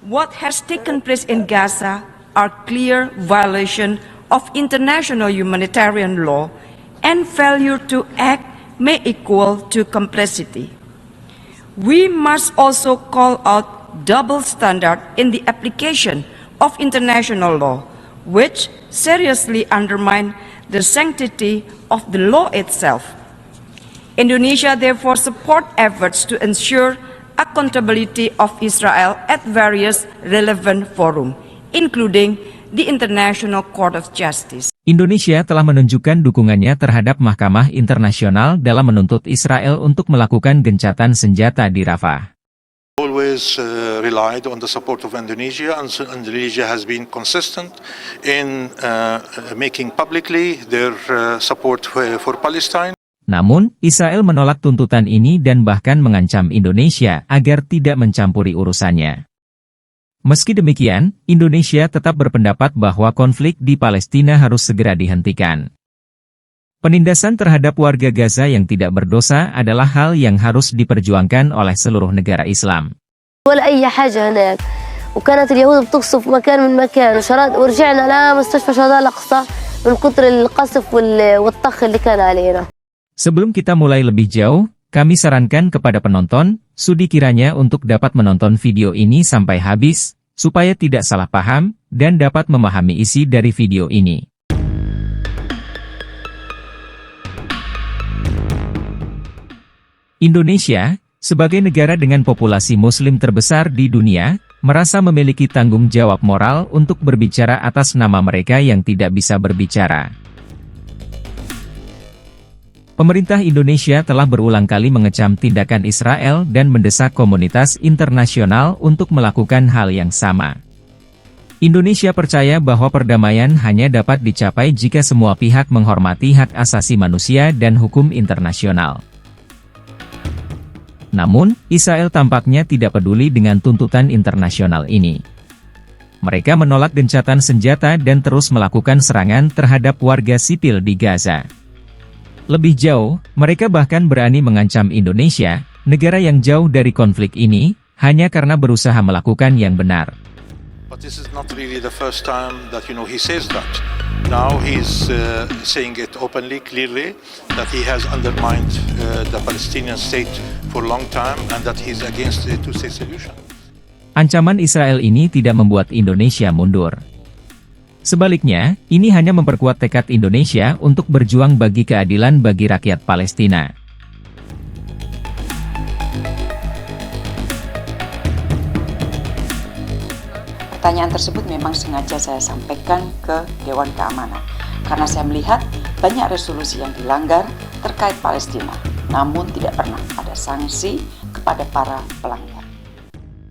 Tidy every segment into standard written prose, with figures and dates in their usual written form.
What has taken place in Gaza are clear violations of international humanitarian law, and failure to act may equal to complicity. We must also call out double standard in the application of international law, which seriously undermine the sanctity of the law itself. Indonesia therefore supports efforts to ensure accountability of Israel at various relevant forums, including the International Court of Justice. Indonesia telah menunjukkan dukungannya terhadap Mahkamah Internasional dalam menuntut Israel untuk melakukan gencatan senjata di Rafah. Always relied on the support of Indonesia, and Indonesia has been consistent in making publicly their support for Palestine. Namun, Israel menolak tuntutan ini dan bahkan mengancam Indonesia agar tidak mencampuri urusannya. Meski demikian, Indonesia tetap berpendapat bahwa konflik di Palestina harus segera dihentikan. Penindasan terhadap warga Gaza yang tidak berdosa adalah hal yang harus diperjuangkan oleh seluruh negara Islam. ولا أي حاجة هناك وكانت اليهود بتقصف مكان من مكان ورجعنا لمستشفى شهداء الأقصى من كتر القصف والطخ اللي كان علينا. Sebelum kita mulai lebih jauh, kami sarankan kepada penonton, sudi kiranya untuk dapat menonton video ini sampai habis, supaya tidak salah paham, dan dapat memahami isi dari video ini. Indonesia, sebagai negara dengan populasi Muslim terbesar di dunia, merasa memiliki tanggung jawab moral untuk berbicara atas nama mereka yang tidak bisa berbicara. Pemerintah Indonesia telah berulang kali mengecam tindakan Israel dan mendesak komunitas internasional untuk melakukan hal yang sama. Indonesia percaya bahwa perdamaian hanya dapat dicapai jika semua pihak menghormati hak asasi manusia dan hukum internasional. Namun, Israel tampaknya tidak peduli dengan tuntutan internasional ini. Mereka menolak gencatan senjata dan terus melakukan serangan terhadap warga sipil di Gaza. Lebih jauh, mereka bahkan berani mengancam Indonesia, negara yang jauh dari konflik ini, hanya karena berusaha melakukan yang benar. But this is not really the first time that he says that. Now he's saying it openly, clearly, that he has undermined the Palestinian state for a long time and that he's against the two-state solution. Ancaman Israel ini tidak membuat Indonesia mundur. Sebaliknya, ini hanya memperkuat tekad Indonesia untuk berjuang bagi keadilan bagi rakyat Palestina. Pertanyaan tersebut memang sengaja saya sampaikan ke Dewan Keamanan, karena saya melihat banyak resolusi yang dilanggar terkait Palestina, namun tidak pernah ada sanksi kepada para pelanggar.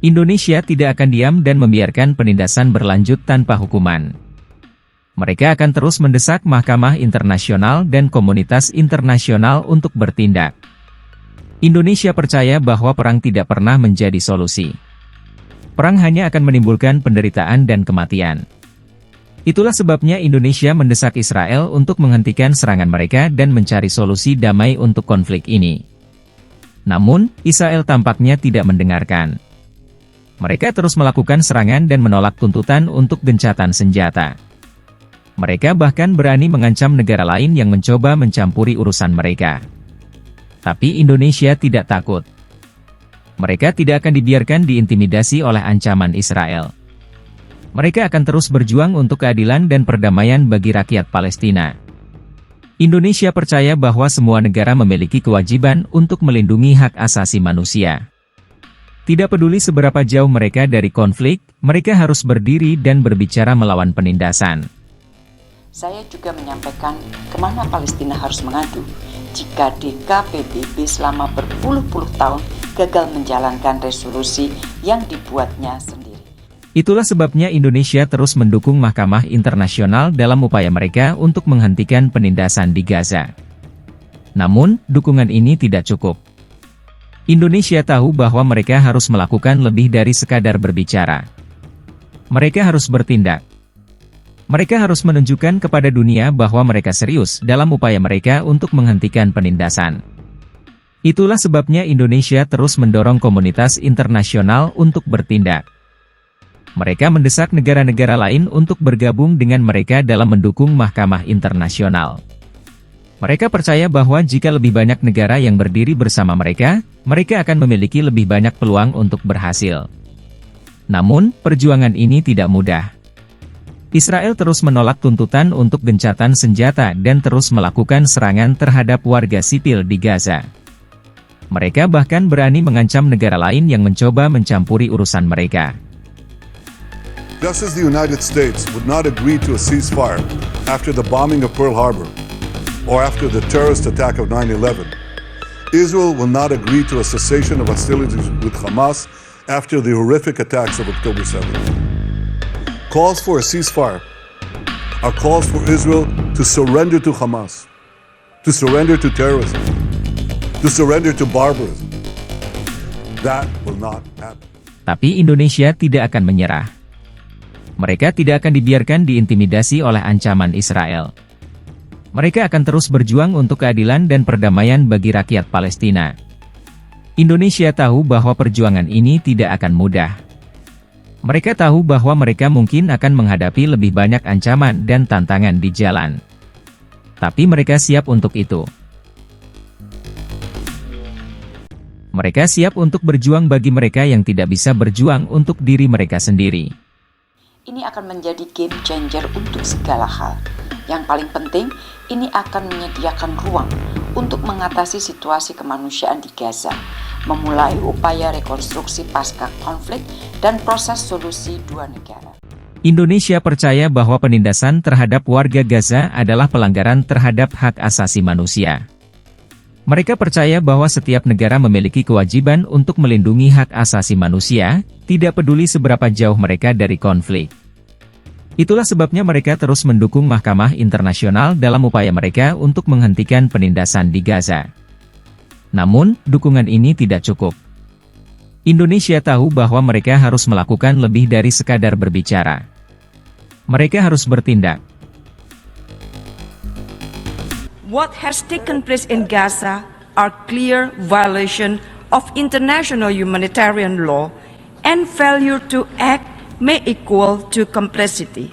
Indonesia tidak akan diam dan membiarkan penindasan berlanjut tanpa hukuman. Mereka akan terus mendesak Mahkamah Internasional dan komunitas internasional untuk bertindak. Indonesia percaya bahwa perang tidak pernah menjadi solusi. Perang hanya akan menimbulkan penderitaan dan kematian. Itulah sebabnya Indonesia mendesak Israel untuk menghentikan serangan mereka dan mencari solusi damai untuk konflik ini. Namun, Israel tampaknya tidak mendengarkan. Mereka terus melakukan serangan dan menolak tuntutan untuk gencatan senjata. Mereka bahkan berani mengancam negara lain yang mencoba mencampuri urusan mereka. Tapi Indonesia tidak takut. Mereka tidak akan dibiarkan diintimidasi oleh ancaman Israel. Mereka akan terus berjuang untuk keadilan dan perdamaian bagi rakyat Palestina. Indonesia percaya bahwa semua negara memiliki kewajiban untuk melindungi hak asasi manusia. Tidak peduli seberapa jauh mereka dari konflik, mereka harus berdiri dan berbicara melawan penindasan. Saya juga menyampaikan kemana Palestina harus mengadu jika DKPBB selama berpuluh-puluh tahun gagal menjalankan resolusi yang dibuatnya sendiri. Itulah sebabnya Indonesia terus mendukung Mahkamah Internasional dalam upaya mereka untuk menghentikan penindasan di Gaza. Namun, dukungan ini tidak cukup. Indonesia tahu bahwa mereka harus melakukan lebih dari sekadar berbicara. Mereka harus bertindak. Mereka harus menunjukkan kepada dunia bahwa mereka serius dalam upaya mereka untuk menghentikan penindasan. Itulah sebabnya Indonesia terus mendorong komunitas internasional untuk bertindak. Mereka mendesak negara-negara lain untuk bergabung dengan mereka dalam mendukung Mahkamah Internasional. Mereka percaya bahwa jika lebih banyak negara yang berdiri bersama mereka akan memiliki lebih banyak peluang untuk berhasil. Namun, perjuangan ini tidak mudah. Israel terus menolak tuntutan untuk gencatan senjata dan terus melakukan serangan terhadap warga sipil di Gaza. Mereka bahkan berani mengancam negara lain yang mencoba mencampuri urusan mereka. Just as the United States would not agree to a ceasefire after the bombing of Pearl Harbor or after the terrorist attack of 9/11, Israel will not agree to a cessation of hostilities with Hamas after the horrific attacks of October 7th. Calls for a ceasefire are calls for Israel to surrender to Hamas, to surrender to terrorism, to surrender to barbarism. That will not happen. Tapi Indonesia tidak akan menyerah. Mereka tidak akan dibiarkan diintimidasi oleh ancaman Israel. Mereka akan terus berjuang untuk keadilan dan perdamaian bagi rakyat Palestina. Indonesia tahu bahwa perjuangan ini tidak akan mudah. Mereka tahu bahwa mereka mungkin akan menghadapi lebih banyak ancaman dan tantangan di jalan. Tapi mereka siap untuk itu. Mereka siap untuk berjuang bagi mereka yang tidak bisa berjuang untuk diri mereka sendiri. Ini akan menjadi game changer untuk segala hal. Yang paling penting, ini akan menyediakan ruang untuk mengatasi situasi kemanusiaan di Gaza, memulai upaya rekonstruksi pasca konflik dan proses solusi dua negara. Indonesia percaya bahwa penindasan terhadap warga Gaza adalah pelanggaran terhadap hak asasi manusia. Mereka percaya bahwa setiap negara memiliki kewajiban untuk melindungi hak asasi manusia, tidak peduli seberapa jauh mereka dari konflik. Itulah sebabnya mereka terus mendukung Mahkamah Internasional dalam upaya mereka untuk menghentikan penindasan di Gaza. Namun, dukungan ini tidak cukup. Indonesia tahu bahwa mereka harus melakukan lebih dari sekadar berbicara. Mereka harus bertindak. What has taken place in Gaza are clear violation of international humanitarian law, and failure to act may equal to complicity.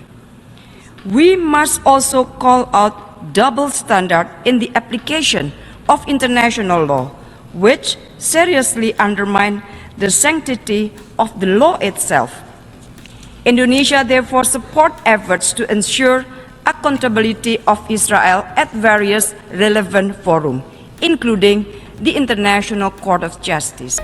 We must also call out double standard in the application of international law, which seriously undermine the sanctity of the law itself. Indonesia therefore support efforts to ensure accountability of Israel at various relevant forums, including the International Court of Justice.